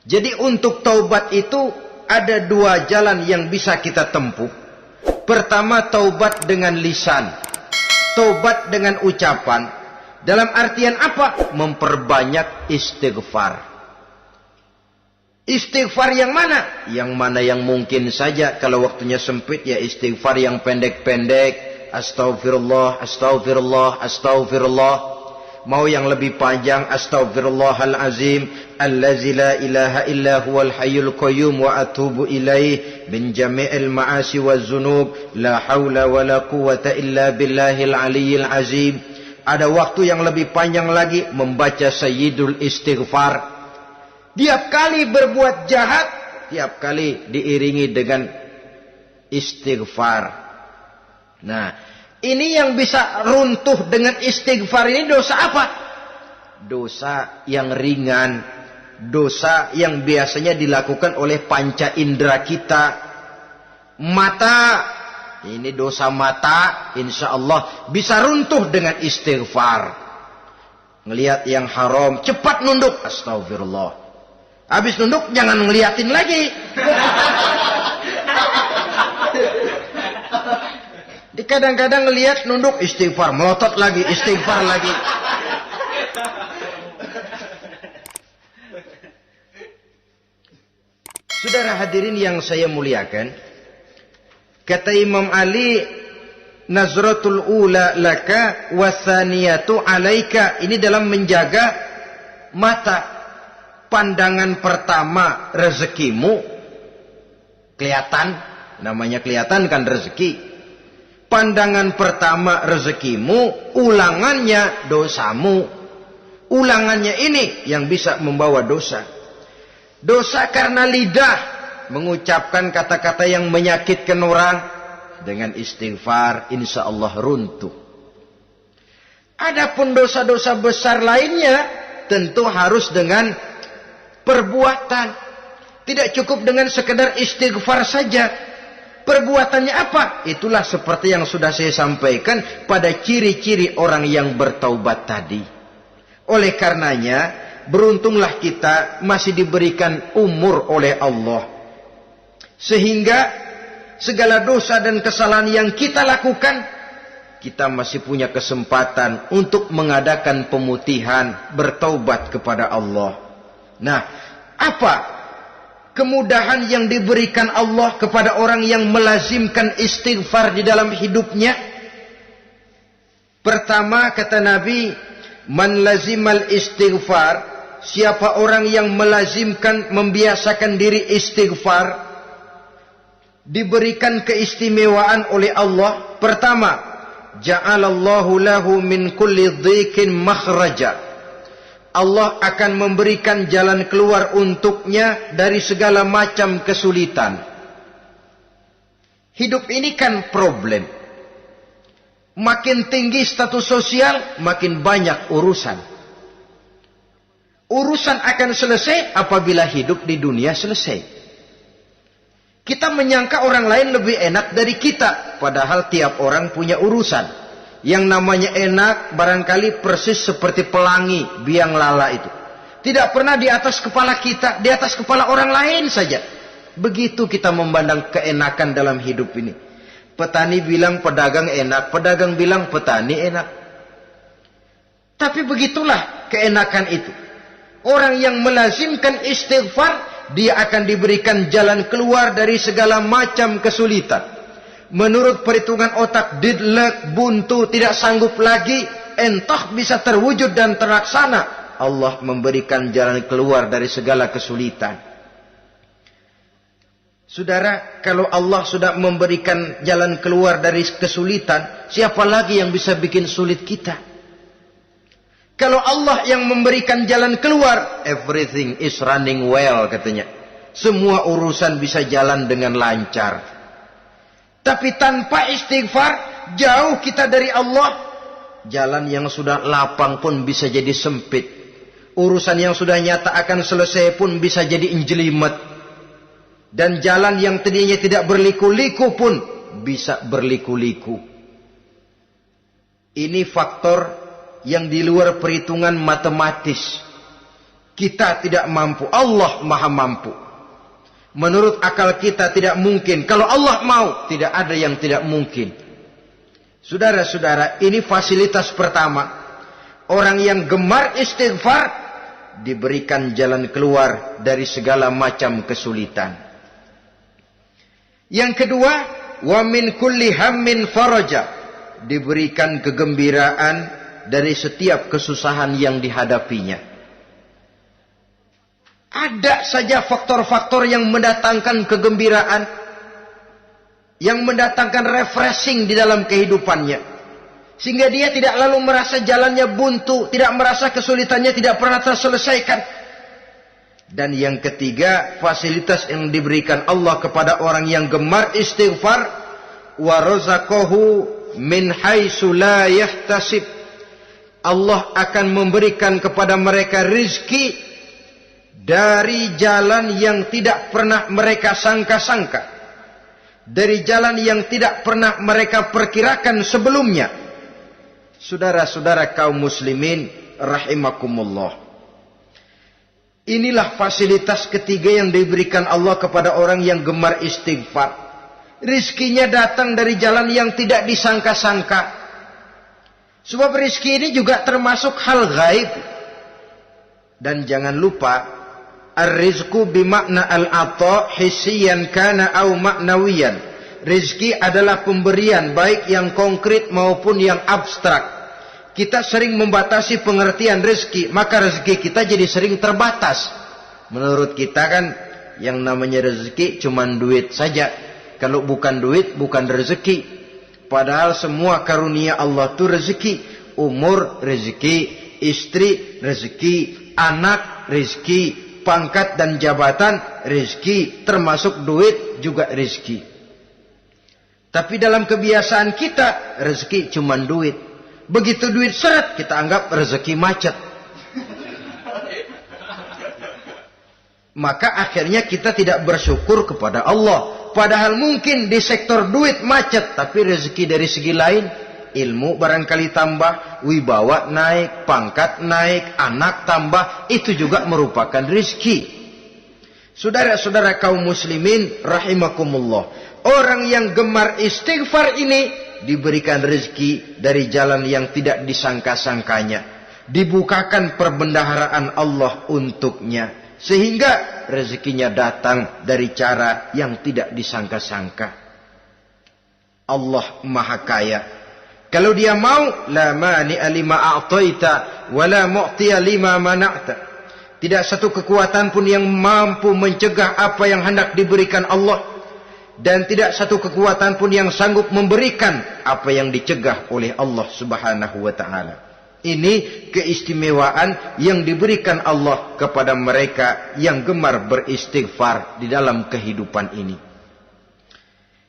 Jadi untuk taubat itu ada dua jalan yang bisa kita tempuh. Pertama, taubat dengan lisan, taubat dengan ucapan. Dalam artian apa? Memperbanyak istighfar. Istighfar yang mana? Yang mana yang mungkin saja. Kalau waktunya sempit ya istighfar yang pendek-pendek. Astaghfirullah, astaghfirullah, astaghfirullah. Mau yang lebih panjang, astaghfirullahalazim allazi la ilaha illa huwal hayyul qayyum wa atubu ilaih min jami'il ma'asi waz zunub la haula wala quwwata illa billahil aliyyil azim. Ada waktu yang lebih panjang lagi membaca sayyidul istighfar. Tiap kali berbuat jahat, tiap kali diiringi dengan istighfar. Nah, ini yang bisa runtuh dengan istighfar ini dosa apa? Dosa yang ringan, dosa yang biasanya dilakukan oleh panca indera kita. Mata, ini dosa mata, insya Allah bisa runtuh dengan istighfar. Ngelihat yang haram, cepat nunduk, astagfirullah. Habis nunduk, jangan ngeliatin lagi. Kadang-kadang ngelihat nunduk, istighfar, melotot lagi, istighfar lagi. Saudara hadirin yang saya muliakan, kata Imam Ali, nazratul ula laka wasaniyatu alaika. Ini dalam menjaga mata. Pandangan pertama rezekimu kelihatan, namanya kelihatan kan rezeki. Pandangan pertama rezekimu, ulangannya dosamu. Ulangannya ini yang bisa membawa dosa. Dosa karena lidah, mengucapkan kata-kata yang menyakitkan orang. Dengan istighfar, insya Allah runtuh. Adapun dosa-dosa besar lainnya, tentu harus dengan perbuatan. Tidak cukup dengan sekedar istighfar saja. Perbuatannya apa? Itulah seperti yang sudah saya sampaikan pada ciri-ciri orang yang bertaubat tadi. Oleh karenanya, beruntunglah kita masih diberikan umur oleh Allah. Sehingga segala dosa dan kesalahan yang kita lakukan, kita masih punya kesempatan untuk mengadakan pemutihan, bertaubat kepada Allah. Nah, apa kemudahan yang diberikan Allah kepada orang yang melazimkan istighfar di dalam hidupnya? Pertama, kata Nabi, man lazimal istighfar, siapa orang yang melazimkan, membiasakan diri istighfar, diberikan keistimewaan oleh Allah. Pertama, ja'alallahu lahu min kulli dhiqin makhraja. Allah akan memberikan jalan keluar untuknya dari segala macam kesulitan. Hidup ini kan problem. Makin tinggi status sosial, makin banyak urusan. Urusan akan selesai apabila hidup di dunia selesai. Kita menyangka orang lain lebih enak dari kita, padahal tiap orang punya urusan. Yang namanya enak barangkali persis seperti pelangi biang lala itu. Tidak pernah di atas kepala kita, di atas kepala orang lain saja. Begitu kita memandang keenakan dalam hidup ini. Petani bilang pedagang enak, pedagang bilang petani enak. Tapi begitulah keenakan itu. Orang yang melazimkan istighfar, dia akan diberikan jalan keluar dari segala macam kesulitan. Menurut perhitungan otak, deadlock, buntu, tidak sanggup lagi, entah bisa terwujud dan terlaksana. Allah memberikan jalan keluar dari segala kesulitan. Saudara, kalau Allah sudah memberikan jalan keluar dari kesulitan, siapa lagi yang bisa bikin sulit kita? Kalau Allah yang memberikan jalan keluar, everything is running well katanya. Semua urusan bisa jalan dengan lancar. Tapi tanpa istighfar, jauh kita dari Allah. Jalan yang sudah lapang pun bisa jadi sempit. Urusan yang sudah nyata akan selesai pun bisa jadi injelimet. Dan jalan yang tadinya tidak berliku-liku pun bisa berliku-liku. Ini faktor yang di luar perhitungan matematis. Kita tidak mampu, Allah maha mampu. Menurut akal kita tidak mungkin. Kalau Allah mau, tidak ada yang tidak mungkin. Saudara-saudara, ini fasilitas pertama. Orang yang gemar istighfar diberikan jalan keluar dari segala macam kesulitan. Yang kedua, wa min kulli hammin faraja, diberikan kegembiraan dari setiap kesusahan yang dihadapinya. Ada saja faktor-faktor yang mendatangkan kegembiraan, yang mendatangkan refreshing di dalam kehidupannya, sehingga dia tidak lalu merasa jalannya buntu, tidak merasa kesulitannya tidak pernah terselesaikan. Dan yang ketiga, fasilitas yang diberikan Allah kepada orang yang gemar istighfar, wa razaqahu min haitsu la yahtasib. Allah akan memberikan kepada mereka rizki dari jalan yang tidak pernah mereka sangka-sangka, dari jalan yang tidak pernah mereka perkirakan sebelumnya. Saudara-saudara kaum muslimin rahimakumullah, inilah fasilitas ketiga yang diberikan Allah kepada orang yang gemar istighfar. Rizkinya datang dari jalan yang tidak disangka-sangka. Sebab rizki ini juga termasuk hal gaib. Dan jangan lupa, ar-rizqu bimakna al-ata hissiyan kana au ma'nawiyan. Rizki adalah pemberian, baik yang konkret maupun yang abstrak. Kita sering membatasi pengertian rizki, maka rezeki kita jadi sering terbatas. Menurut kita kan yang namanya rezeki cuma duit saja. Kalau bukan duit, bukan rezeki. Padahal semua karunia Allah itu rezeki. Umur, rezeki. Istri, rezeki. Anak, rezeki. Pangkat dan jabatan, rezeki. Termasuk duit juga rezeki. Tapi dalam kebiasaan kita, rezeki cuma duit. Begitu duit seret, kita anggap rezeki macet. Maka akhirnya kita tidak bersyukur kepada Allah. Padahal mungkin di sektor duit macet, tapi rezeki dari segi lain, ilmu barangkali tambah, wibawa naik, pangkat naik, anak tambah, itu juga merupakan rezeki. Saudara-saudara kaum muslimin rahimakumullah, orang yang gemar istighfar ini diberikan rezeki dari jalan yang tidak disangka-sangkanya. Dibukakan perbendaharaan Allah untuknya, sehingga rezekinya datang dari cara yang tidak disangka-sangka. Allah maha kaya. Kalau dia mau, la mani'a lima a'taita wa la mu'tiya lima mana'ta. Tidak satu kekuatan pun yang mampu mencegah apa yang hendak diberikan Allah, dan tidak satu kekuatan pun yang sanggup memberikan apa yang dicegah oleh Allah Subhanahu wa taala. Ini keistimewaan yang diberikan Allah kepada mereka yang gemar beristighfar di dalam kehidupan ini.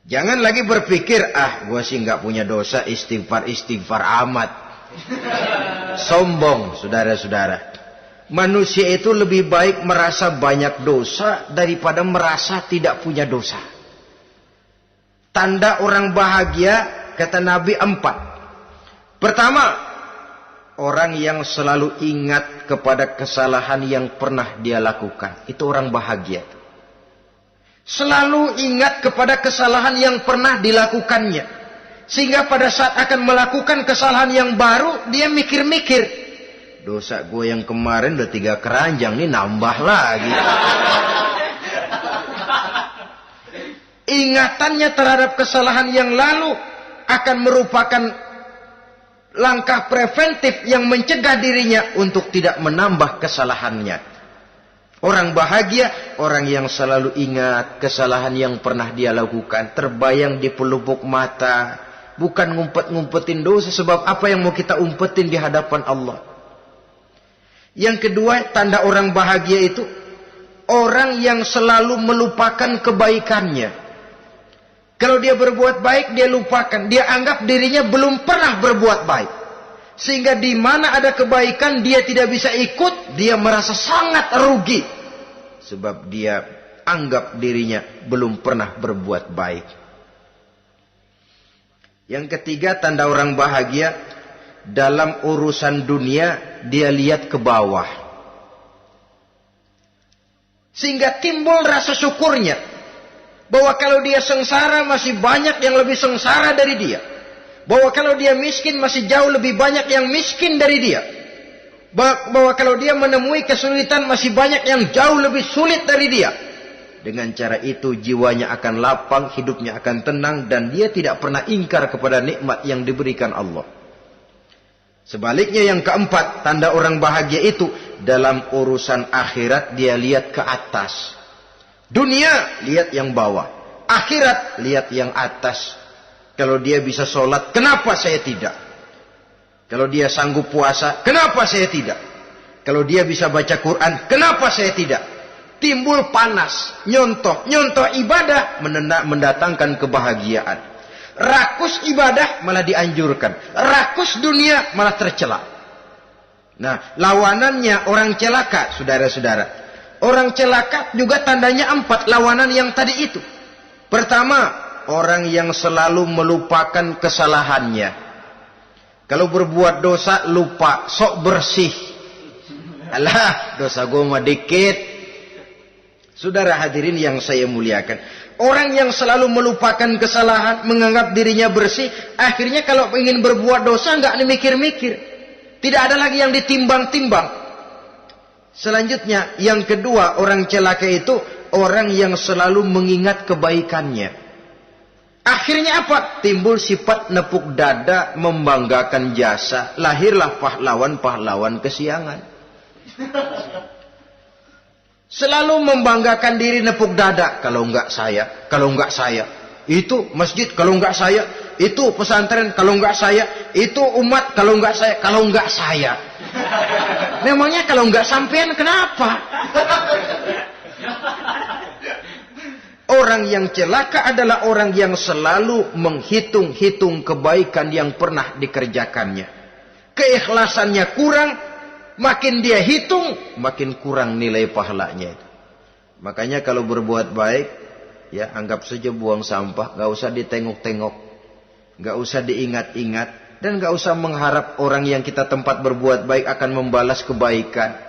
Jangan lagi berpikir, gua sih nggak punya dosa, istighfar amat. Sombong, saudara-saudara. Manusia itu lebih baik merasa banyak dosa daripada merasa tidak punya dosa. Tanda orang bahagia, kata Nabi, 4. Pertama, orang yang selalu ingat kepada kesalahan yang pernah dia lakukan. Itu orang bahagia. Selalu ingat kepada kesalahan yang pernah dilakukannya. Sehingga pada saat akan melakukan kesalahan yang baru, dia mikir-mikir. Dosa gue yang kemarin udah 3 keranjang, nih nambah lagi. Ingatannya terhadap kesalahan yang lalu akan merupakan langkah preventif yang mencegah dirinya untuk tidak menambah kesalahannya. Orang bahagia, orang yang selalu ingat kesalahan yang pernah dia lakukan, terbayang di pelupuk mata, bukan ngumpet-ngumpetin dosa. Sebab apa yang mau kita umpetin di hadapan Allah? Yang kedua, tanda orang bahagia itu orang yang selalu melupakan kebaikannya. Kalau dia berbuat baik, dia lupakan. Dia anggap dirinya belum pernah berbuat baik. Sehingga di mana ada kebaikan, dia tidak bisa ikut. Dia merasa sangat rugi. Sebab dia anggap dirinya belum pernah berbuat baik. Yang ketiga, tanda orang bahagia. Dalam urusan dunia, dia lihat ke bawah. Sehingga timbul rasa syukurnya. Bahwa kalau dia sengsara masih banyak yang lebih sengsara dari dia. Bahwa kalau dia miskin masih jauh lebih banyak yang miskin dari dia. Bahwa kalau dia menemui kesulitan masih banyak yang jauh lebih sulit dari dia. Dengan cara itu jiwanya akan lapang, hidupnya akan tenang, dan dia tidak pernah ingkar kepada nikmat yang diberikan Allah. Sebaliknya yang keempat, tanda orang bahagia itu dalam urusan akhirat dia lihat ke atas. Dunia lihat yang bawah, akhirat lihat yang atas. Kalau dia bisa sholat, kenapa saya tidak? Kalau dia sanggup puasa, kenapa saya tidak? Kalau dia bisa baca Quran, kenapa saya tidak? Timbul panas, nyontoh ibadah mendatangkan kebahagiaan. Rakus ibadah malah dianjurkan, rakus dunia malah tercela. Nah, lawanannya orang celaka, saudara-saudara. Orang celaka juga tandanya 4 lawanan yang tadi itu. Pertama, orang yang selalu melupakan kesalahannya. Kalau berbuat dosa lupa, sok bersih. Alah, dosa gue mah dikit. Saudara hadirin yang saya muliakan, orang yang selalu melupakan kesalahan, menganggap dirinya bersih, akhirnya kalau ingin berbuat dosa nggak mikir-mikir. Tidak ada lagi yang ditimbang-timbang. Selanjutnya, yang kedua, orang celaka itu orang yang selalu mengingat kebaikannya. Akhirnya apa? Timbul sifat nepuk dada, membanggakan jasa. Lahirlah pahlawan-pahlawan kesiangan. Selalu membanggakan diri, nepuk dada. Kalau enggak saya, kalau enggak saya. Itu masjid, kalau enggak saya. Itu pesantren, kalau enggak saya. Itu umat, kalau enggak saya. Kalau enggak saya. Memangnya kalau enggak sampean kenapa? Orang yang celaka adalah orang yang selalu menghitung-hitung kebaikan yang pernah dikerjakannya. Keikhlasannya kurang, makin dia hitung, makin kurang nilai pahalanya. Makanya kalau berbuat baik, ya anggap saja buang sampah, gak usah ditengok-tengok, gak usah diingat-ingat, dan gak usah mengharap orang yang kita tempat berbuat baik akan membalas kebaikan.